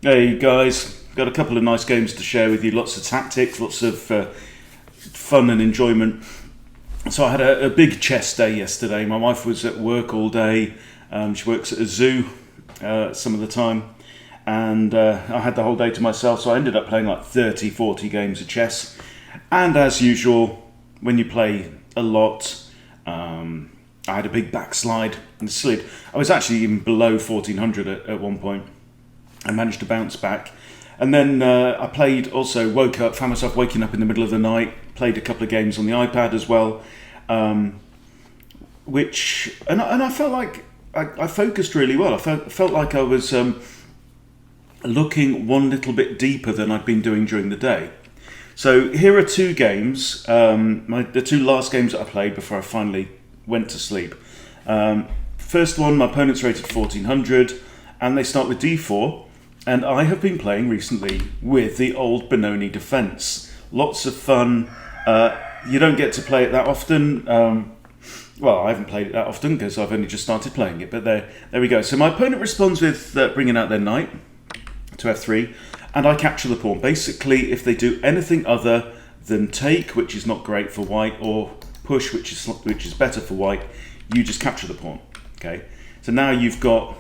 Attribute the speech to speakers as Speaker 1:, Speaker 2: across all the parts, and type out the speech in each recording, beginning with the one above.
Speaker 1: Hey guys, got a couple of nice games to share with you. Lots of tactics, lots of fun and enjoyment. So I had a big chess day yesterday. My wife was at work all day. She works at a zoo some of the time. And I had the whole day to myself, so I ended up playing like 30, 40 games of chess. And as usual, when you play a lot, I had a big backslide and slid. I was actually even below 1400 at one point. I managed to bounce back. And then I played, also woke up, found myself waking up in the middle of the night, played a couple of games on the iPad as well, and I felt like I focused really well. I felt like I was looking one little bit deeper than I'd been doing during the day. So here are two games, the two last games that I played before I finally went to sleep. First one, my opponent's rated 1400, and they start with d4. And I have been playing recently with the old Benoni defence. Lots of fun. You don't get to play it that often. Well, I haven't played it that often because I've only just started playing it. But there we go. So my opponent responds with bringing out their knight to f3. And I capture the pawn. Basically, if they do anything other than take, which is not great for white, or push, which is better for white, you just capture the pawn. Okay. So now you've got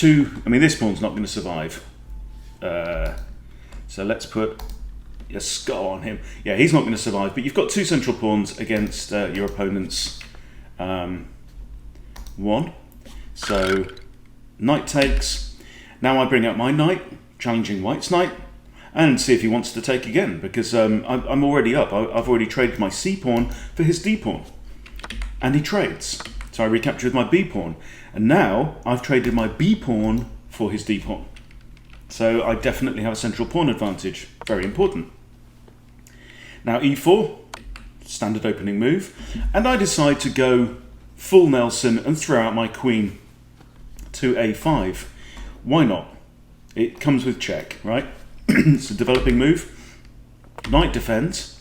Speaker 1: this pawn's not going to survive. So let's put a skull on him. Yeah, he's not going to survive, but you've got two central pawns against your opponent's one. So knight takes. Now I bring out my knight, challenging white's knight, and see if he wants to take again, because I'm already up. I've already traded my c pawn for his d pawn, and he trades. So I recapture with my b pawn. And now I've traded my b pawn for his d pawn. So I definitely have a central pawn advantage. Very important. Now e4, standard opening move. And I decide to go full Nelson and throw out my queen to a5. Why not? It comes with check, right? It's a developing move. Knight defends.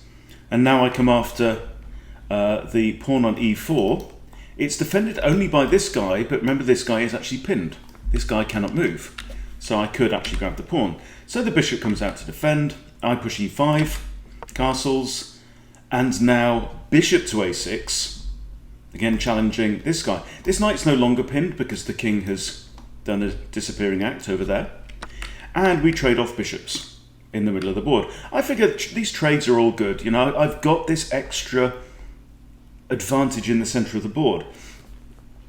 Speaker 1: And now I come after the pawn on e4. It's defended only by this guy, but remember this guy is actually pinned. This guy cannot move. So I could actually grab the pawn. So the bishop comes out to defend. I push e5, castles, and now bishop to a6. Again challenging this guy. This knight's no longer pinned because the king has done a disappearing act over there. And we trade off bishops in the middle of the board. I figure these trades are all good. You know, I've got this extra advantage in the center of the board,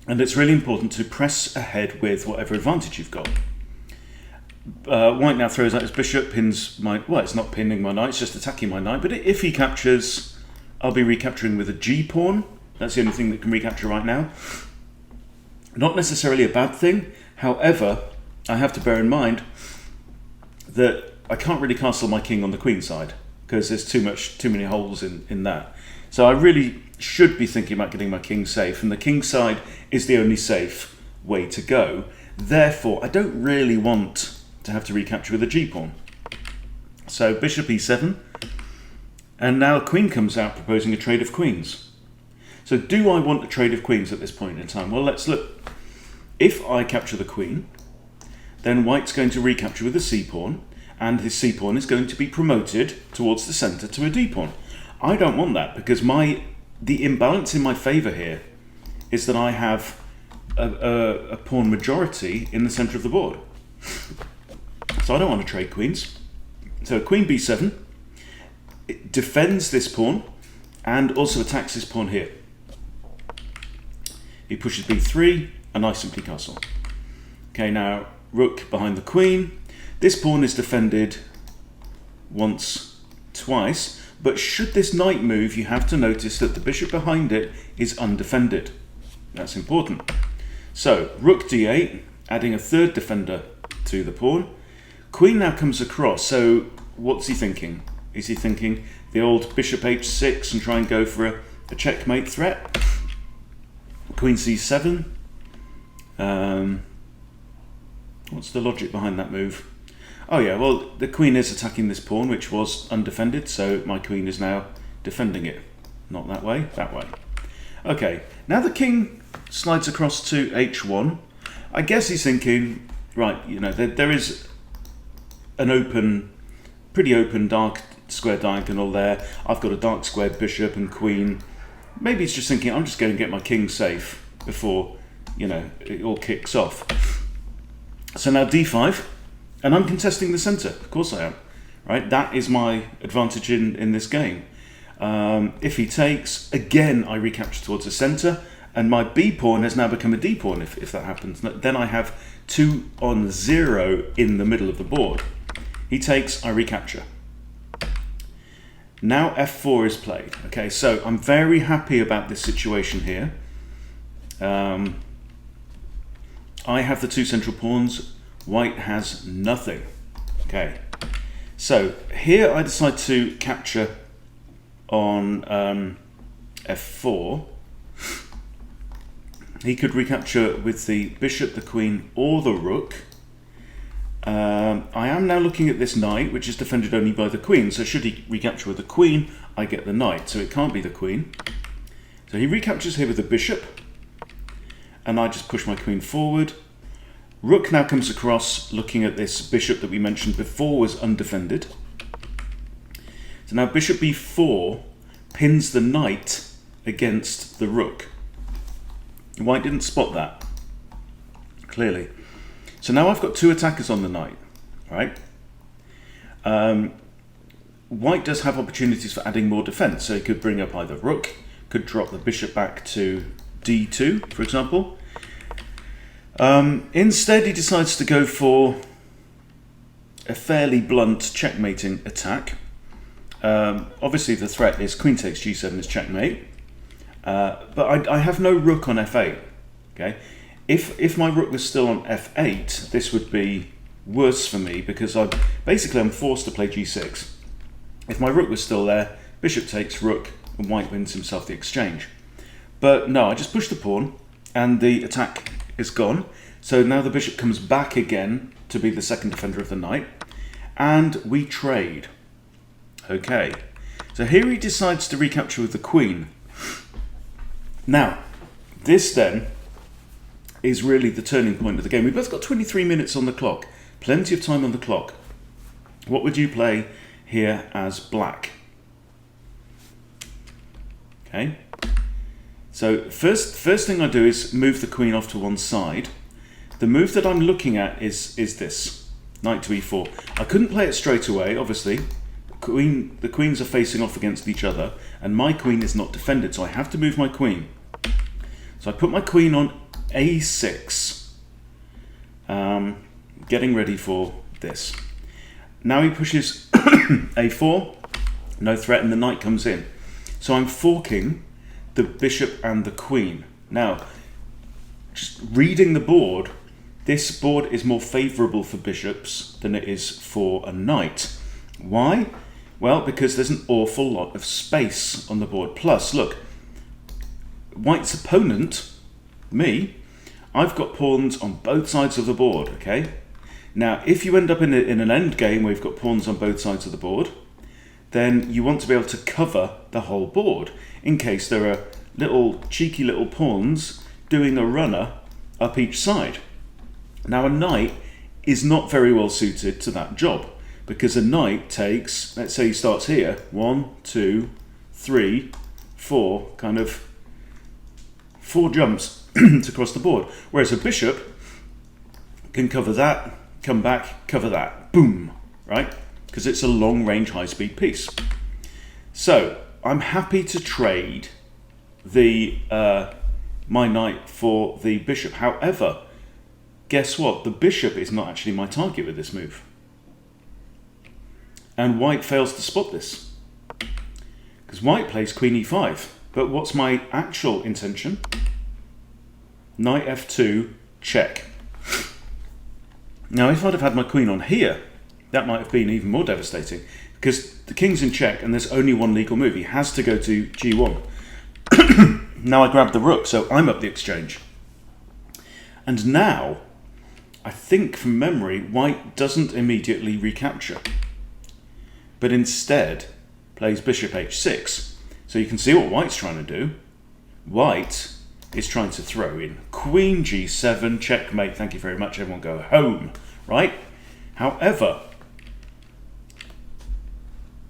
Speaker 1: and it's really important to press ahead with whatever advantage you've got. White now throws out his bishop, pins my, well, it's not pinning my knight, it's just attacking my knight, but if he captures, I'll be recapturing with a g pawn. That's the only thing that can recapture right now. Not necessarily a bad thing. However, I have to bear in mind that I can't really castle my king on the queen side because there's too many holes in that. So I really should be thinking about getting my king safe, and the king side is the only safe way to go. Therefore, I don't really want to have to recapture with a g-pawn. So bishop e7, and now queen comes out proposing a trade of queens. So do I want a trade of queens at this point in time? Well, let's look. If I capture the queen, then white's going to recapture with a c-pawn, and his c-pawn is going to be promoted towards the center to a d-pawn. I don't want that because the imbalance in my favor here is that I have a pawn majority in the center of the board. So I don't want to trade queens. So queen b7, it defends this pawn and also attacks this pawn here. He pushes b3 and I simply castle. Okay, now rook behind the queen. This pawn is defended once, twice. But should this knight move, you have to notice that the bishop behind it is undefended. That's important. So, rook d8, adding a third defender to the pawn. Queen now comes across, so what's he thinking? Is he thinking the old bishop h6 and try and go for a checkmate threat? Queen c7. What's the logic behind that move? Oh yeah, well, the queen is attacking this pawn, which was undefended, so my queen is now defending it. Not that way, that way. Okay, now the king slides across to h1. I guess he's thinking, right, you know, there is an open, pretty open dark square diagonal there. I've got a dark squared bishop and queen. Maybe it's just thinking I'm just going to get my king safe before, it all kicks off. So now d5, and I'm contesting the center. Of course I am, right? That is my advantage in this game. If he takes, again, I recapture towards the center, and my b pawn has now become a d pawn if that happens. Then I have 2 on 0 in the middle of the board. He takes, I recapture. Now f4 is played. Okay, so I'm very happy about this situation here. I have the 2 central pawns. White has nothing. Okay, so here I decide to capture on f4. He could recapture with the bishop, the queen, or the rook. I am now looking at this knight, which is defended only by the queen. So should he recapture with the queen, I get the knight. So it can't be the queen. So he recaptures here with the bishop. And I just push my queen forward. Rook now comes across, looking at this bishop that we mentioned before was undefended. So now bishop b4 pins the knight against the rook. White didn't spot that, clearly. So now I've got 2 attackers on the knight, right? White does have opportunities for adding more defense, so he could bring up either rook, could drop the bishop back to d2, for example. Instead, he decides to go for a fairly blunt checkmating attack. Obviously, the threat is queen takes g7 is checkmate. But I have no rook on f8. Okay, if my rook was still on f8, this would be worse for me because I'm forced to play g6. If my rook was still there, bishop takes rook, and white wins himself the exchange. But no, I just push the pawn, and the attack is gone. So now the bishop comes back again to be the second defender of the knight, and we trade. Okay, so here he decides to recapture with the queen. Now, this then is really the turning point of the game. We've both got 23 minutes on the clock, plenty of time on the clock. What would you play here as black? Okay, so first thing I do is move the queen off to one side. The move that I'm looking at is this, knight to e4. I couldn't play it straight away, obviously. The queens are facing off against each other, and my queen is not defended, so I have to move my queen. So I put my queen on a6, getting ready for this. Now he pushes a4, no threat, and the knight comes in. So I'm forking the bishop and the queen. Now, just reading the board, this board is more favourable for bishops than it is for a knight. Why? Well, because there's an awful lot of space on the board. Plus, look, white's opponent, me, I've got pawns on both sides of the board, okay? Now, if you end up in an end game where you've got pawns on both sides of the board, then you want to be able to cover the whole board in case there are cheeky little pawns doing a runner up each side. Now, a knight is not very well suited to that job because a knight takes, let's say he starts here, 1, 2, 3, 4, kind of 4 jumps to cross the board. Whereas a bishop can cover that, come back, cover that, boom, right? Because it's a long-range, high-speed piece. So I'm happy to trade my knight for the bishop. However, guess what? The bishop is not actually my target with this move. And white fails to spot this. Because white plays queen e5. But what's my actual intention? Knight f2, check. Now, if I'd have had my queen on here, that might have been even more devastating. Because the king's in check and there's only one legal move. He has to go to g1. Now I grab the rook, so I'm up the exchange. And now, I think from memory, white doesn't immediately recapture, but instead plays bishop h6. So you can see what white's trying to do. White is trying to throw in queen g7, checkmate, thank you very much, everyone go home, right? However,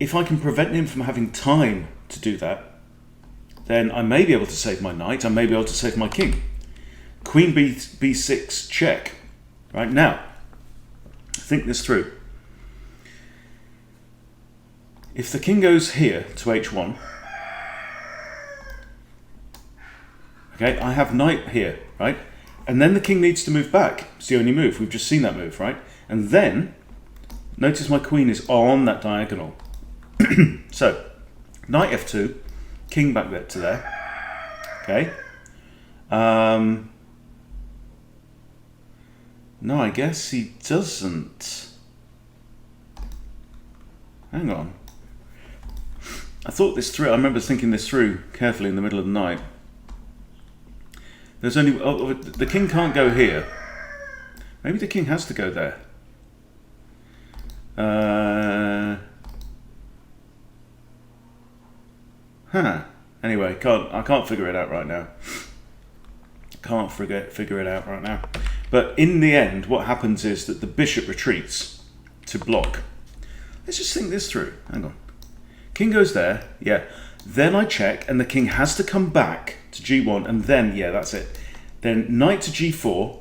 Speaker 1: if I can prevent him from having time to do that, then I may be able to save my knight, I may be able to save my king. Queen b6 check. Right, now, think this through. If the king goes here to h1, okay, I have knight here, right? And then the king needs to move back. It's the only move. We've just seen that move, right? And then, notice my queen is on that diagonal. So, knight f2, king back there to there. Okay. No, I guess he doesn't. Hang on. I thought this through. I remember thinking this through carefully in the middle of the night. There's only the king can't go here. Maybe the king has to go there. Anyway, I can't figure it out right now. Can't figure it out right now. But in the end, what happens is that the bishop retreats to block. Let's just think this through. Hang on. King goes there, yeah. Then I check, and the king has to come back to g1, and then, yeah, that's it. Then knight to g4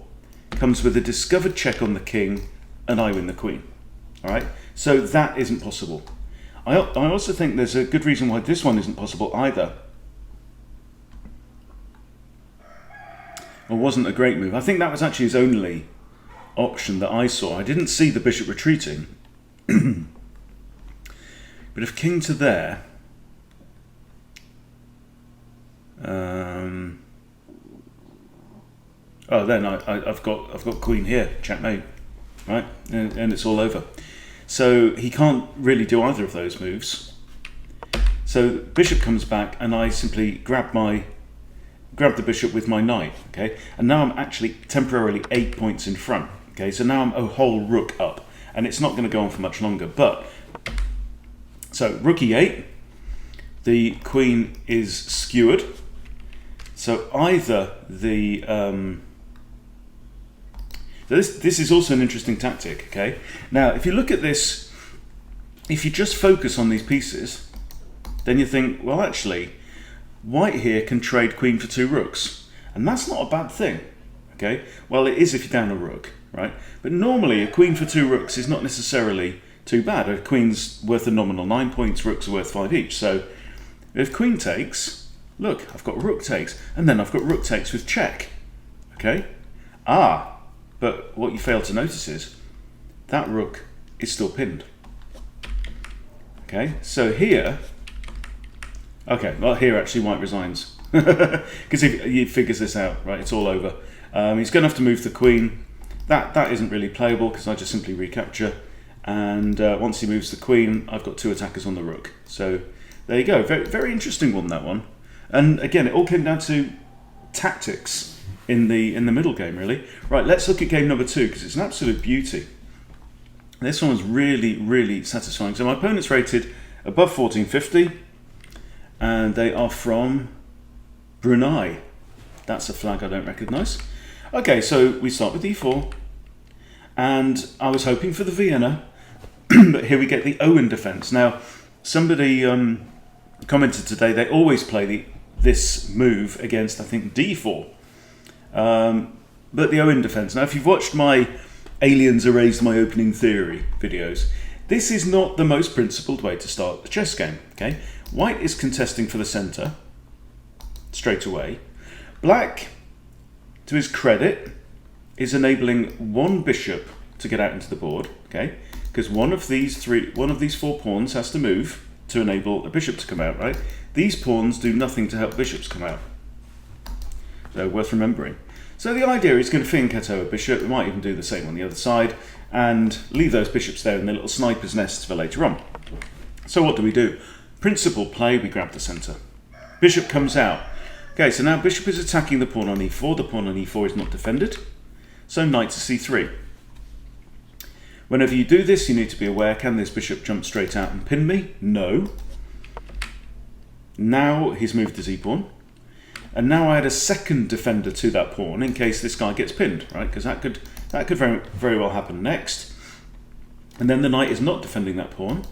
Speaker 1: comes with a discovered check on the king, and I win the queen. All right? So that isn't possible. I also think there's a good reason why this one isn't possible either. It wasn't a great move. I think that was actually his only option that I saw. I didn't see the bishop retreating. But if king to there, oh, then I've got queen here, checkmate, right? And it's all over. So he can't really do either of those moves. So bishop comes back, and I simply grab the bishop with my knight, okay? And now I'm actually temporarily 8 points in front, okay? So now I'm a whole rook up, and it's not going to go on for much longer. But so rook e8, the queen is skewered. So either the this is also an interesting tactic, okay? Now, if you look at this, if you just focus on these pieces, then you think, well, actually, white here can trade queen for 2 rooks, and that's not a bad thing, okay? Well, it is if you're down a rook, right? But normally, a queen for 2 rooks is not necessarily too bad. A queen's worth a nominal 9 points, rooks are worth 5 each. So if queen takes, look, I've got rook takes, and then I've got rook takes with check, okay? But what you fail to notice is that rook is still pinned. Okay, so here, okay, well here actually white resigns because he figures this out, right? It's all over. He's going to have to move the queen. That isn't really playable because I just simply recapture. And once he moves the queen, I've got 2 attackers on the rook. So there you go. Very, very interesting one, that one. And again, it all came down to tactics in the middle game, really. Right, let's look at game number 2 because it's an absolute beauty. This one was really, really satisfying. So my opponent's rated above 1450, and they are from Brunei. That's a flag I don't recognise. Okay, so we start with e4, and I was hoping for the Vienna, but here we get the Owen defence. Now, somebody commented today they always play this move against, I think, d4. But the Owen defence. Now, if you've watched my Aliens Erased My Opening Theory videos, this is not the most principled way to start a chess game. Okay, white is contesting for the centre straight away. Black, to his credit, is enabling one bishop to get out into the board. Okay, because one of these 4 pawns has to move to enable a bishop to come out. Right, these pawns do nothing to help bishops come out. So worth remembering. So the idea is going to fianchetto a bishop. We might even do the same on the other side and leave those bishops there in their little sniper's nests for later on. So what do? Principal play, we grab the centre. Bishop comes out. Okay, so now bishop is attacking the pawn on e4. The pawn on e4 is not defended. So knight to c3. Whenever you do this, you need to be aware, can this bishop jump straight out and pin me? No. Now he's moved his e-pawn. And now I add a second defender to that pawn in case this guy gets pinned, right? Because that could very, very well happen next. And then the knight is not defending that pawn.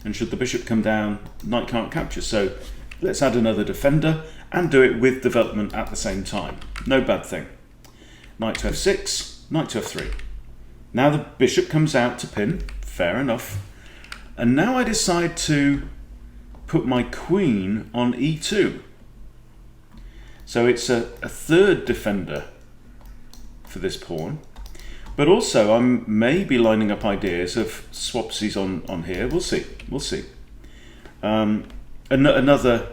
Speaker 1: and should the bishop come down, knight can't capture. So let's add another defender and do it with development at the same time. No bad thing. Knight to f6, knight to f3. Now the bishop comes out to pin, fair enough. And now I decide to put my queen on e2. So it's a third defender for this pawn. But also I'm maybe lining up ideas of swapsies on here. We'll see. We'll see. Another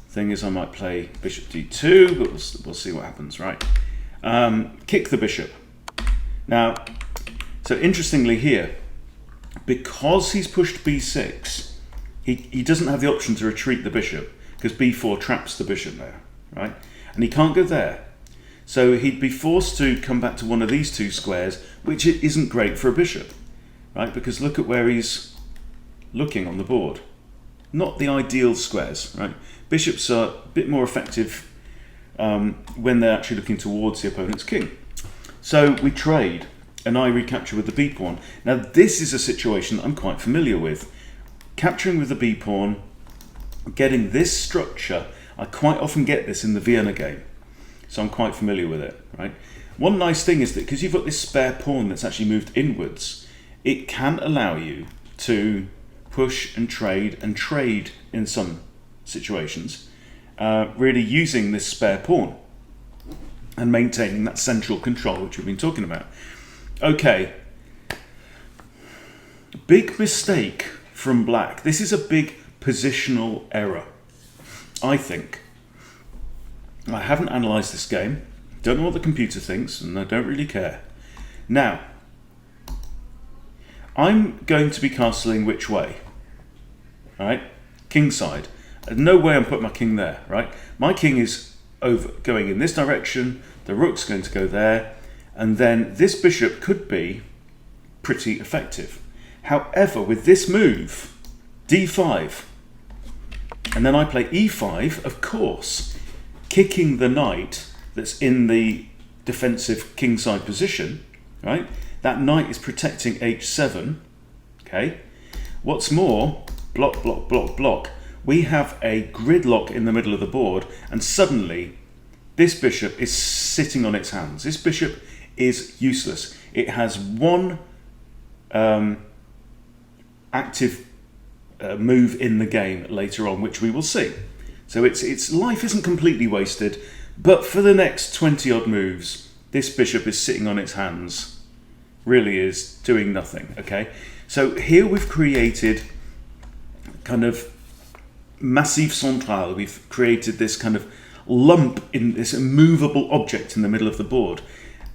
Speaker 1: thing is I might play bishop d2, but we'll see what happens, right? Kick the bishop. Now, so interestingly here, because he's pushed b6, he doesn't have the option to retreat the bishop because b4 traps the bishop there, right? And he can't go there. So he'd be forced to come back to one of these two squares, which isn't great for a bishop, right? Because look at where he's looking on the board. Not the ideal squares, right? Bishops are a bit more effective when they're actually looking towards the opponent's king. So we trade, and I recapture with the b pawn. Now this is a situation I'm quite familiar with. Capturing with the b pawn, getting this structure, I quite often get this in the Vienna game. So I'm quite familiar with it, right? One nice thing is that because you've got this spare pawn that's actually moved inwards, it can allow you to push and trade in some situations, really using this spare pawn and maintaining that central control which we've been talking about. Okay, big mistake from black. This is a big positional error, I think. I haven't analysed this game, don't know what the computer thinks, and I don't really care. Now, I'm going to be castling which way? Right? King side. No way I'm putting my king there, right? My king is going in this direction, the rook's going to go there, and then this bishop could be pretty effective. However, with this move, d5, and then I play e5, of course, kicking the knight that's in the defensive kingside position, right? That knight is protecting h7, okay? What's more, block, block, block, block. We have a gridlock in the middle of the board, and suddenly this bishop is sitting on its hands. This bishop is useless. It has one active move in the game later on, which we will see. So its life isn't completely wasted, but for the next 20 odd moves, this bishop is sitting on its hands, really is doing nothing, okay? So here we've created kind of massif central. We've created this kind of lump in this immovable object in the middle of the board.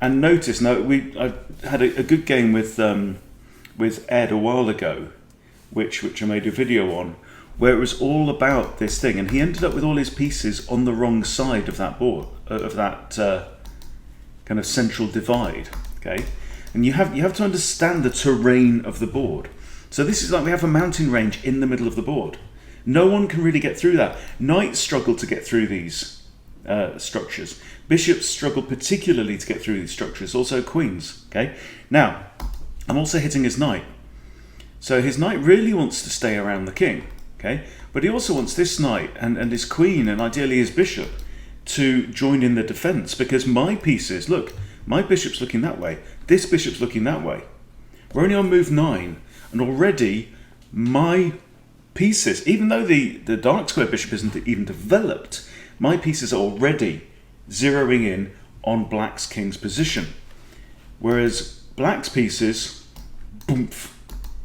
Speaker 1: And notice, now I had a good game with Ed a while ago, which I made a video on, where it was all about this thing, and he ended up with all his pieces on the wrong side of that board, of that kind of central divide. Okay, and you have to understand the terrain of the board. So this is like we have a mountain range in the middle of the board. No one can really get through that. Knights struggle to get through these structures. Bishops struggle particularly to get through these structures. Also queens. Okay, now I'm also hitting his knight. So his knight really wants to stay around the king. Okay, but he also wants this knight and his queen and ideally his bishop to join in the defense, because my pieces, look, my bishop's looking that way, this bishop's looking that way. We're only on move 9, and already my pieces, even though the dark square bishop isn't even developed, my pieces are already zeroing in on black's king's position. Whereas black's pieces, boomf,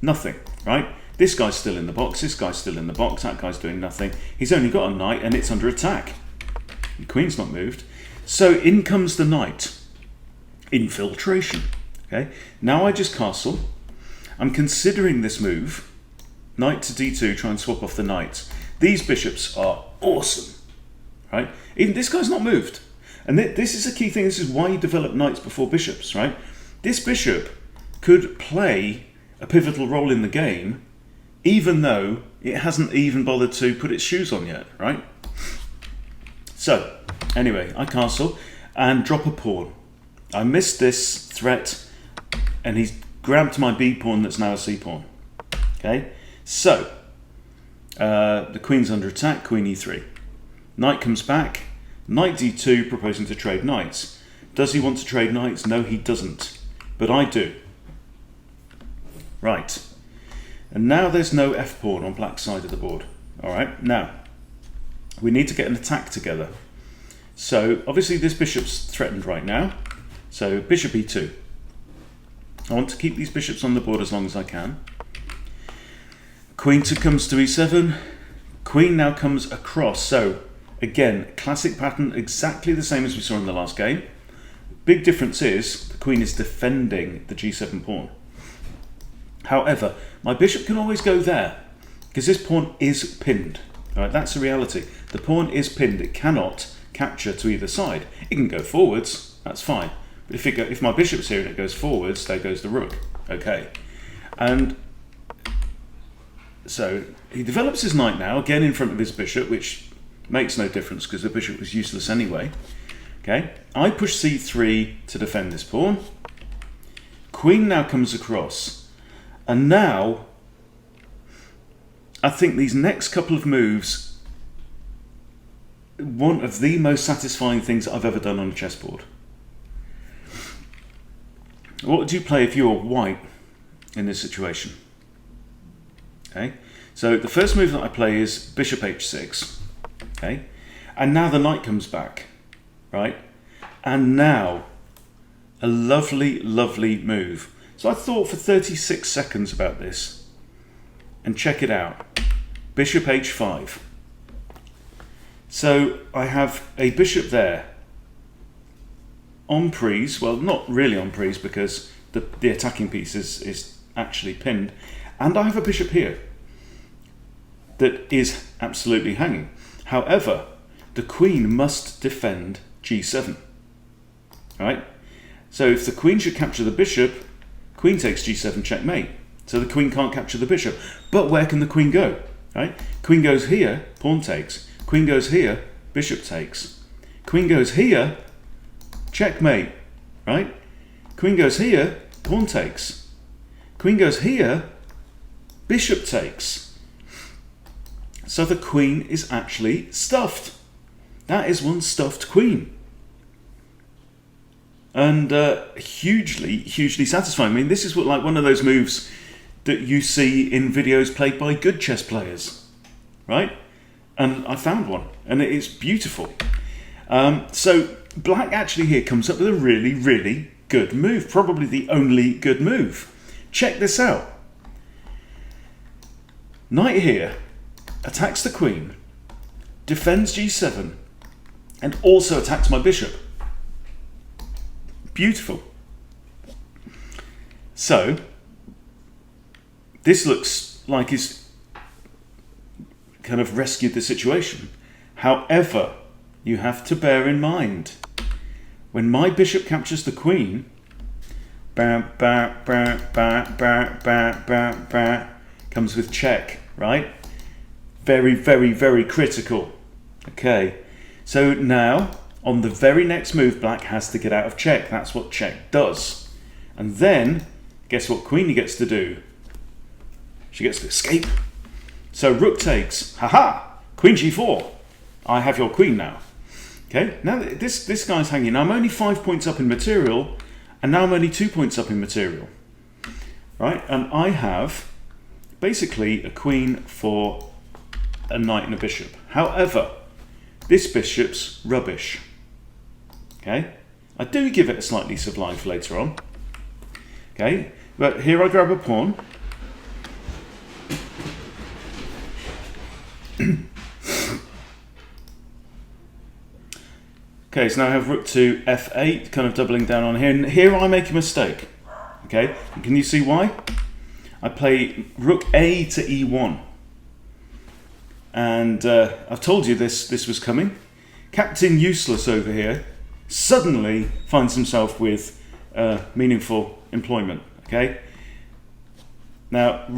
Speaker 1: nothing, right? This guy's still in the box, this guy's still in the box, that guy's doing nothing. He's only got a knight and it's under attack. The queen's not moved. So in comes the knight. Infiltration. Okay. Now I just castle. I'm considering this move. Knight to d2, try and swap off the knights. These bishops are awesome. Right? Even this guy's not moved. And this is a key thing. This is why you develop knights before bishops, right? This bishop could play a pivotal role in the game, even though it hasn't even bothered to put its shoes on yet, right? So, anyway, I castle and drop a pawn. I missed this threat, and he's grabbed my b pawn that's now a c pawn. Okay, So, the queen's under attack, queen e3. Knight comes back, knight d2, proposing to trade knights. Does he want to trade knights? No, he doesn't. But I do. Right. And now there's no f-pawn on black's side of the board. Alright, now, we need to get an attack together. So, obviously this bishop's threatened right now. So, bishop e2. I want to keep these bishops on the board as long as I can. Queen comes to e7. Queen now comes across. So, again, classic pattern, exactly the same as we saw in the last game. Big difference is the queen is defending the g7 pawn. However, my bishop can always go there because this pawn is pinned. All right, that's the reality. The pawn is pinned. It cannot capture to either side. It can go forwards. That's fine. But if my bishop's here and it goes forwards, there goes the rook. Okay. And so he develops his knight now, again in front of his bishop, which makes no difference because the bishop was useless anyway. Okay. I push c3 to defend this pawn. Queen now comes across. And now, I think these next couple of moves, one of the most satisfying things I've ever done on a chessboard. What would you play if you were white in this situation? Okay, so the first move that I play is bishop h6. Okay, and now the knight comes back, right? And now a lovely, lovely move. So I thought for 36 seconds about this, and check it out. Bishop h5. So I have a bishop there on prise, well, not really on prise because the attacking piece is actually pinned, and I have a bishop here that is absolutely hanging. However, the queen must defend g7, right? So if the queen should capture the bishop, queen takes g7, checkmate. So the queen can't capture the bishop. But where can the queen go, right? Queen goes here, pawn takes. Queen goes here, bishop takes. Queen goes here, checkmate, right? Queen goes here, pawn takes. Queen goes here, bishop takes. So the queen is actually stuffed. That is one stuffed queen. And hugely, hugely satisfying. I mean, this is what, like one of those moves that you see in videos played by good chess players, right? And I found one, and it is beautiful. So black actually here comes up with a really, really good move, probably the only good move. Check this out. Knight here attacks the queen, defends g7, and also attacks my bishop. Beautiful. So this looks like he's kind of rescued the situation. However, you have to bear in mind, when my bishop captures the queen, comes with check, right? Very, very, very critical. Okay, so now on the very next move, black has to get out of check. That's what check does. And then, guess what queen gets to do? She gets to escape. So rook takes. Haha! Queen g4. I have your queen now. Okay, now this guy's hanging. Now I'm only 5 points up in material, and now I'm only 2 points up in material. Right? And I have basically a queen for a knight and a bishop. However, this bishop's rubbish. Okay, I do give it a slight lease of life later on. Okay, but here I grab a pawn. Okay, so now I have rook to f8, kind of doubling down on here. And here I make a mistake. Okay, and can you see why? I play rook a to e1. And I've told you this was coming. Captain Useless over here suddenly finds himself with meaningful employment. Okay. Now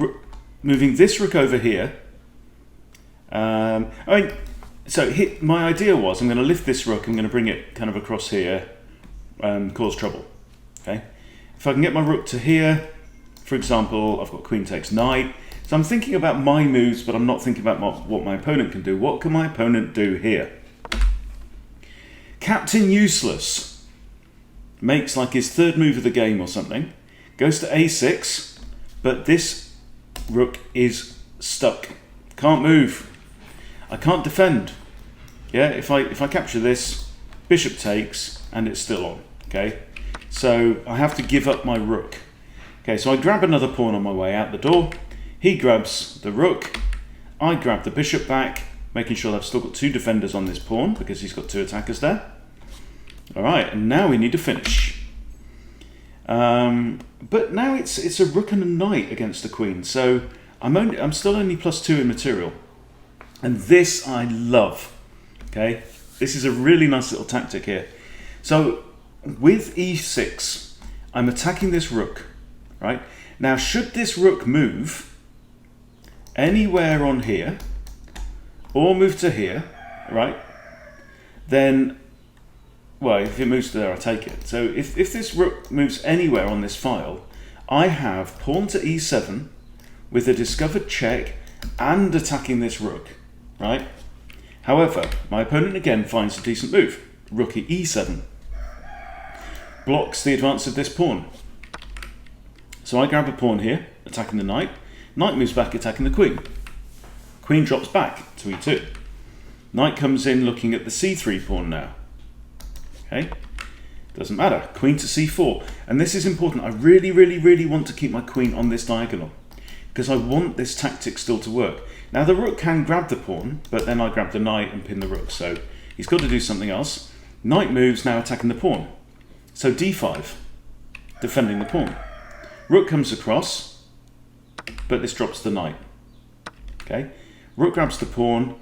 Speaker 1: moving this rook over here. My idea was I'm going to lift this rook. I'm going to bring it kind of across here, cause trouble. Okay. If I can get my rook to here, for example, I've got queen takes knight. So I'm thinking about my moves, but I'm not thinking about what my opponent can do. What can my opponent do here? Captain Useless makes like his third move of the game or something, goes to a6, but this rook is stuck. Can't move. I can't defend. Yeah, if I capture this, bishop takes, and it's still on. Okay, so I have to give up my rook. Okay, so I grab another pawn on my way out the door. He grabs the rook. I grab the bishop back, making sure I've still got two defenders on this pawn because he's got two attackers there. All right, and now we need to finish. But now it's a rook and a knight against the queen, so I'm still only +2 in material, and this I love. Okay, this is a really nice little tactic here. So with e6, I'm attacking this rook. Right now, should this rook move anywhere on here, or move to here, right? Then, well, if it moves to there, I take it. So if this rook moves anywhere on this file, I have pawn to e7 with a discovered check and attacking this rook, right? However, my opponent again finds a decent move. Rook at e7 blocks the advance of this pawn. So I grab a pawn here, attacking the knight. Knight moves back, attacking the queen. Queen drops back to e2. Knight comes in looking at the c3 pawn now. Okay, doesn't matter. Queen to c4. And this is important. I really, really, really want to keep my queen on this diagonal because I want this tactic still to work. Now the rook can grab the pawn, but then I grab the knight and pin the rook. So he's got to do something else. Knight moves, now attacking the pawn. So d5, defending the pawn. Rook comes across, but this drops the knight. Okay, rook grabs the pawn,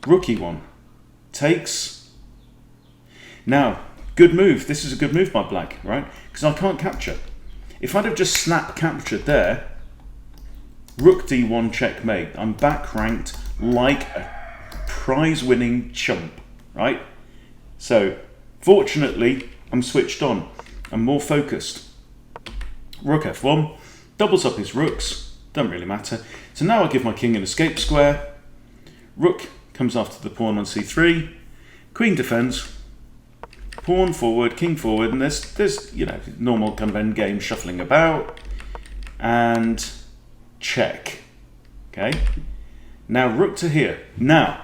Speaker 1: rook e1, takes. Now, good move. This is a good move by black, right? Because I can't capture. If I'd have just snap captured there, rook d1 checkmate. I'm back ranked like a prize-winning chump, right? So, fortunately, I'm switched on. I'm more focused. Rook f1, doubles up his rooks, doesn't really matter. So now I give my king an escape square. Rook comes after the pawn on c3. Queen defends. Pawn forward, king forward, and there's you know, normal kind of endgame shuffling about. And check. Okay. Now rook to here. Now,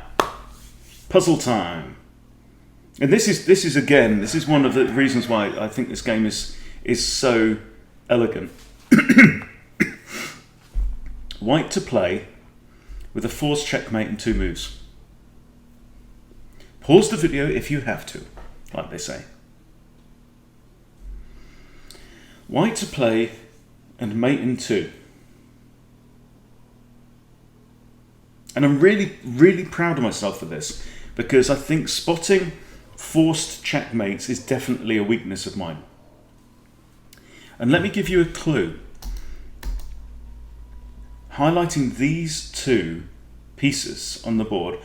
Speaker 1: puzzle time. And this is one of the reasons why I think this game is so elegant. White to play with a forced checkmate in 2 moves. Pause the video if you have to, like they say. White to play and mate in 2. And I'm really, really proud of myself for this because I think spotting forced checkmates is definitely a weakness of mine. And let me give you a clue. Highlighting these 2 pieces on the board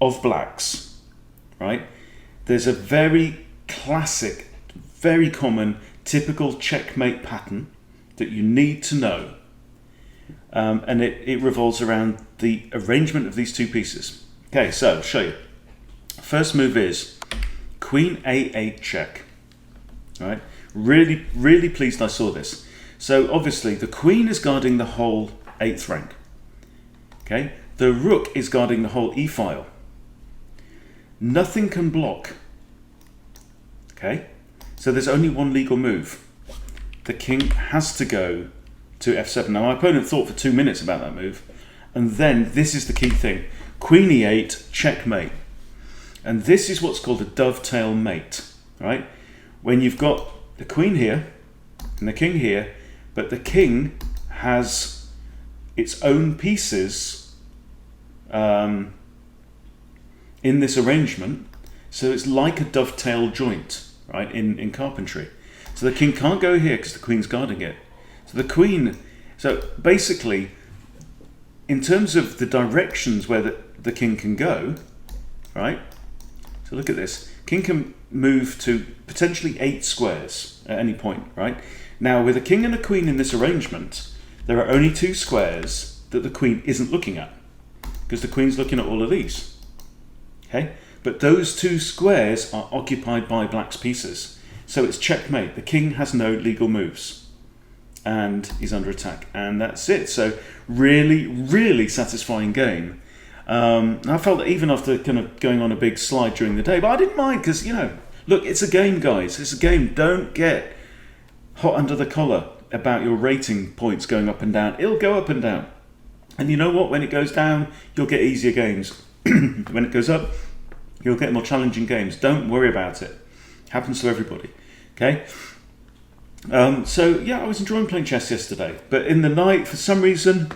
Speaker 1: of blacks, right? There's a very classic, very common, typical checkmate pattern that you need to know. And it revolves around the arrangement of these 2 pieces. Okay, so I'll show you. First move is Queen A8 check. All right, really, really pleased I saw this. So obviously the queen is guarding the whole 8th rank. Okay, the rook is guarding the whole e file. Nothing can block. Okay, so there's only one legal move. The king has to go to f7. Now my opponent thought for 2 minutes about that move, and then this is the key thing: Queen e8 checkmate. And this is what's called a dovetail mate, right? When you've got the queen here and the king here, but the king has its own pieces in this arrangement, so it's like a dovetail joint, right, in carpentry. So the king can't go here because the queen's guarding it. So the queen, so basically, in terms of the directions where the king can go, right? So look at this. King can move to potentially 8 squares at any point, right? Now, with a king and a queen in this arrangement, there are only 2 squares that the queen isn't looking at, because the queen's looking at all of these. Okay, but those two squares are occupied by black's pieces, so it's checkmate. The king has no legal moves, and he's under attack, and that's it. So really, really satisfying game. I felt that even after kind of going on a big slide during the day, but I didn't mind because, you know, look, it's a game, guys. It's a game. Don't get hot under the collar about your rating points going up and down. It'll go up and down. And you know what? When it goes down, you'll get easier games. When it goes up, you'll get more challenging games. Don't worry about it. Happens to everybody. Okay? So, yeah, I was enjoying playing chess yesterday. But in the night, for some reason,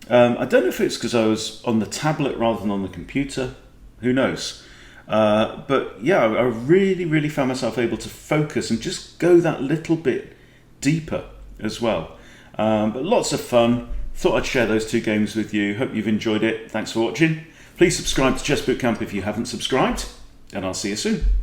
Speaker 1: I don't know if it's because I was on the tablet rather than on the computer. Who knows? But yeah, I really, really found myself able to focus and just go that little bit deeper as well. But lots of fun. Thought I'd share those two games with you. Hope you've enjoyed it. Thanks for watching. Please subscribe to Chess Bootcamp if you haven't subscribed, and I'll see you soon.